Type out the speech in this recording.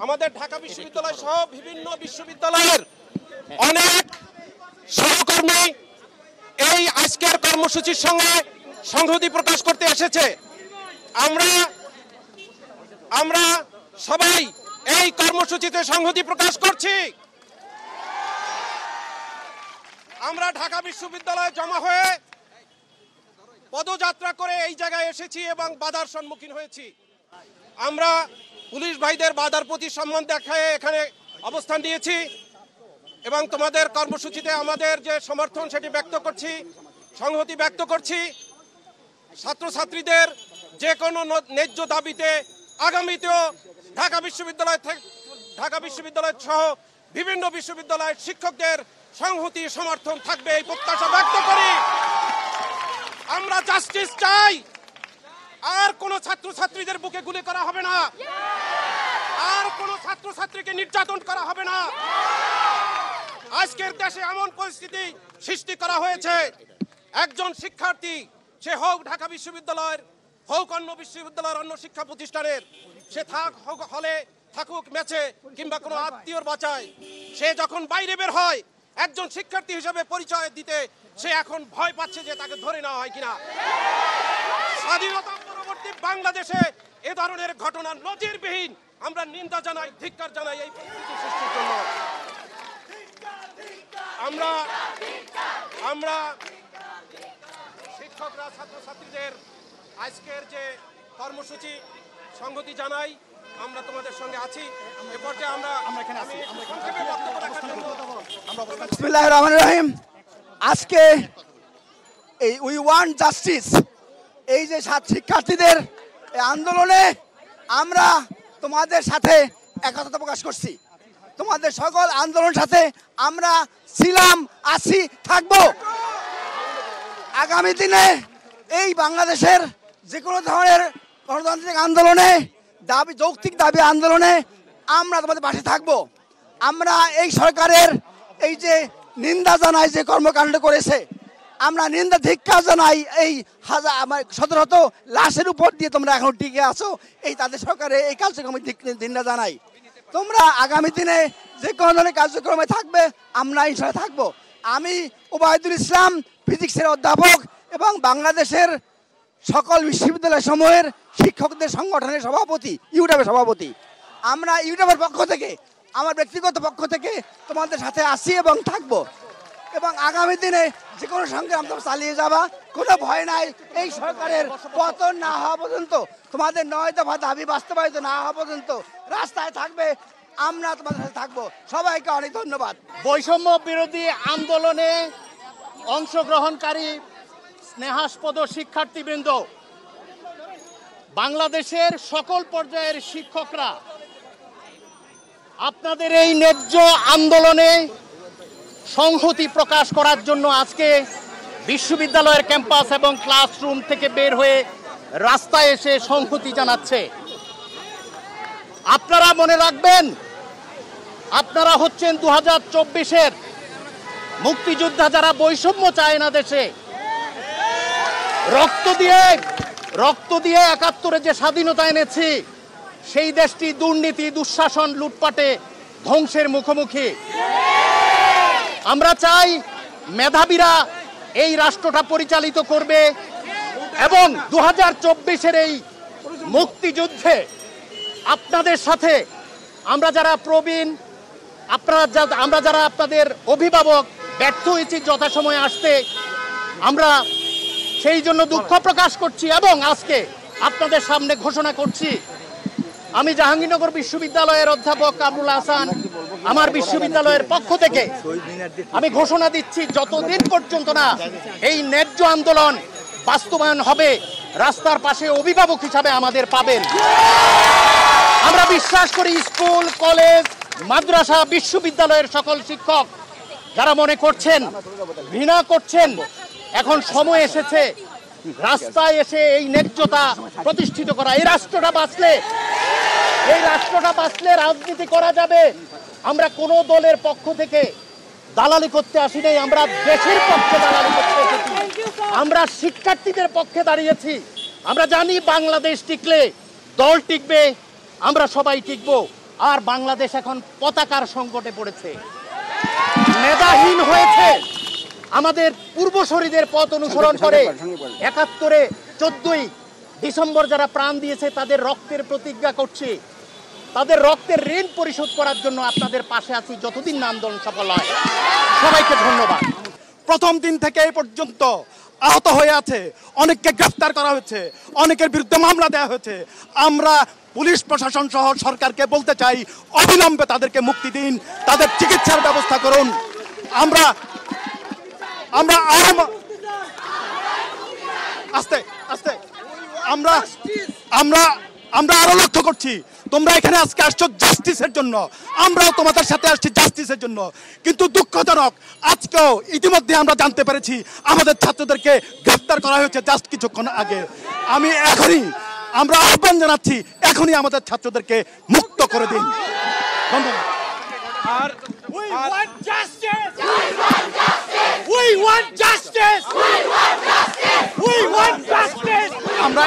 আমাদের ঢাকা বিশ্ববিদ্যালয় সহ বিভিন্ন বিশ্ববিদ্যালয়ের অনেক সহকর্মী এই আজকের কর্মসূচির সঙ্গে সংহতি প্রকাশ করতে এসেছে। আমরা সবাই এই কর্মসূচিতে সংহতি প্রকাশ করছি। আমরা ঢাকা বিশ্ববিদ্যালয়ে জমা হয়ে পদযাত্রা করে এই জায়গায় এসেছি এবং বাধার সম্মুখীন হয়েছি। আমরা পুলিশ ভাইদের বাধার প্রতি সম্মান দেখায় এখানে অবস্থান নিয়েছি এবং তোমাদের কর্মসূচিতে আমাদের যে সমর্থন সেটি ব্যক্ত করছি, সংহতি ব্যক্ত করছি। ছাত্রছাত্রীদের যে কোনো ন্যায্য দাবিতে আগামীতেও ঢাকা বিশ্ববিদ্যালয় সহ বিভিন্ন বিশ্ববিদ্যালয়ের শিক্ষকদের সংহতি সমর্থন থাকবে এই প্রত্যাশা ব্যক্ত করি। আমরা জাস্টিস চাই। আর কোন ছাত্রছাত্রীদের বুকে গুলি করা হবে না, আর কোন ছাত্রছাত্রীকে নির্যাতন করা হবে না। আজকের দেশে এমন পরিস্থিতি সৃষ্টি করা হয়েছে, একজন শিক্ষার্থী, সে হোক ঢাকা বিশ্ববিদ্যালয়ের, হোক অন্য বিশ্ববিদ্যালয়ের অন্য শিক্ষা প্রতিষ্ঠানের, সে হলে থাকুক মেছে কিংবা কোনো আত্মীয়র বাঁচায়, সে যখন বাইরে বের হয় একজন শিক্ষার্থী হিসেবে পরিচয় দিতে সে এখন ভয় পাচ্ছে যে তাকে ধরে নেওয়া হয় কিনা। স্বাধীনতা পরবর্তী বাংলাদেশে এ ধরনের ঘটনা নজিরবিহীন। আমরা নিন্দা জানাই, ধিক্কার জানাই এই পরিস্থিতি সৃষ্টির জন্য। আমরা শিক্ষকরা ছাত্রছাত্রীদের আজকের যে কর্মসূচি সংহতি জানাই। আমরা তোমাদের সঙ্গে আছি। এ পর্যায়ে আমরা সংক্ষেপে বক্তব্য রাখার জন্য বিসমিল্লাহির রহমানির রহিম। আজকে এই উই ওয়ান্ট জাস্টিস, এই যে শিক্ষার্থীদের এই আন্দোলনে আমরা তোমাদের সাথে একতা প্রকাশ করছি। তোমাদের সকল আন্দোলনের সাথে আমরা ছিলাম, আছি, থাকবো। আগামী দিনে এই বাংলাদেশের যে কোনো ধরনের গণতান্ত্রিক আন্দোলনে, যৌক্তিক দাবি আন্দোলনে আমরা তোমাদের পাশে থাকবো। আমরা এই সরকারের এই যে নিন্দা জানাই, যে কর্মকাণ্ড করেছে, আমরা নিন্দা ধিক্কার জানাই। এই শত শত লাশের উপর দিয়ে তোমরা এখন টিকে আছো, এই তাদের সরকারের এই কার্যক্রমে নিন্দা জানাই। তোমরা আগামী দিনে যে কোনো ধরনের কার্যক্রমে থাকবে, আমরা ইনশাআল্লাহ থাকবো। আমি ওবায়দুল ইসলাম, ফিজিক্সের অধ্যাপক এবং বাংলাদেশের সকল বিশ্ববিদ্যালয় সমূহের শিক্ষকদের সংগঠনের সভাপতি, ইউটিউবের সভাপতি। আমরা ইউটিউবের পক্ষ থেকে, আমার ব্যক্তিগত পক্ষ থেকে তোমাদের সাথে আসি এবং থাকবো। এবং আগামী দিনে যে কোনো সংগ্রাম তোমরা চালিয়ে যাবা, কোনো ভয় নাই। এই সরকারের পতন না হওয়া পর্যন্ত, তোমাদের 9 দফা দাবি বাস্তবায়িত না হওয়া পর্যন্ত রাস্তায় থাকবে, আমরা তোমাদের সাথে থাকবো। সবাইকে অনেক ধন্যবাদ। বৈষম্য বিরোধী আন্দোলনে অংশগ্রহণকারী স্নেহাস্পদ শিক্ষার্থীবৃন্দ, বাংলাদেশের সকল পর্যায়ের শিক্ষকরা আপনাদের এই ন্যায্য আন্দোলনে সংহতি প্রকাশ করার জন্য আজকে বিশ্ববিদ্যালয়ের ক্যাম্পাস এবং ক্লাসরুম থেকে বের হয়ে রাস্তায় এসে সংহতি জানাচ্ছে। আপনারা মনে রাখবেন, আপনারা হচ্ছেন 2024-এর মুক্তিযোদ্ধা, যারা বৈষম্য চায় না দেশে। রক্ত দিয়ে 71-এ যে স্বাধীনতা এনেছি, সেই দেশটি দুর্নীতি, দুঃশাসন, লুটপাটে ধ্বংসের মুখোমুখি। আমরা চাই মেধাবীরা এই রাষ্ট্রটা পরিচালিত করবে এবং 2024-এর এই মুক্তিযুদ্ধে আপনাদের সাথে আমরা যারা প্রবীণ, আমরা যারা আপনাদের অভিভাবক, ব্যর্থ হয়েছি যথাসময়ে আসতে, আমরা সেই জন্য দুঃখ প্রকাশ করছি এবং আজকে আপনাদের সামনে ঘোষণা করছি, আমি জাহাঙ্গীরনগর বিশ্ববিদ্যালয়ের অধ্যাপক কামরুল হাসান, আমার বিশ্ববিদ্যালয়ের পক্ষ থেকে আমি ঘোষণা দিচ্ছি, যতদিন পর্যন্ত না এই ন্যায্য আন্দোলন বাস্তবায়ন হবে, রাস্তার পাশে অভিভাবক হিসাবে আমাদের পাবেন। আমরা বিশ্বাস করি স্কুল, কলেজ, মাদ্রাসা, বিশ্ববিদ্যালয়ের সকল শিক্ষক যারা মনে করছেন, ঘৃণা করছেন, এখন সময় এসেছে রাস্তায় এসে এই ন্যায্যতা প্রতিষ্ঠিত করা। এই রাষ্ট্রটা বাঁচলে রাজনীতি করা যাবে। আমরা কোনো দলের পক্ষ থেকে দালালি করতে আসি নাই, আমরা দেশের পক্ষে দালালি করতে এসেছি। আমরা শিক্ষার্থীদের পক্ষে দাঁড়িয়েছি। আমরা জানি বাংলাদেশ টিকলে দল টিকবে, আমরা সবাই টিকবো। আর বাংলাদেশ এখন পতাকার সংকটে পড়েছে, নেতাহীন হয়েছে। আমাদের পূর্বসূরীদের পথ অনুসরণ করে ৭১-এ 14ই ডিসেম্বর যারা প্রাণ দিয়েছে তাদের রক্তের প্রতিজ্ঞা করছি, তাদের রক্তের ঋণ পরিশোধ করার জন্য আপনাদের পাশে আছি যতদিন না আন্দোলন সফল হয়। সবাইকে ধন্যবাদ। প্রথম দিন থেকে এই পর্যন্ত আহত হয়ে আছে, অনেককে গ্রেফতার করা হয়েছে, অনেকের বিরুদ্ধে মামলা দেওয়া হয়েছে। আমরা পুলিশ প্রশাসন সহ সরকারকে বলতে চাই, অবিলম্বে তাদেরকে মুক্তি দিন, তাদের চিকিৎসার ব্যবস্থা করুন। আমরা আমরা আস্তে আস্তে আমরা আমরা আমরা আরো লক্ষ্য করছি তোমরা এখানে আজকে আসছো জাস্টিসের জন্য, আমরাও তোমাদের সাথে আসছি জাস্টিসের জন্য। কিন্তু দুঃখজনক, আজকেও ইতিমধ্যে আমরা জানতে পেরেছি আমাদের ছাত্রদেরকে গ্রেফতার করা হয়েছে জাস্ট কিছুক্ষণ আগে। আমরা আহ্বান জানাচ্ছি, এখনই আমাদের ছাত্রদেরকে মুক্ত করে দিন। ধন্যবাদ। We want justice! We want justice! We want justice! আমরা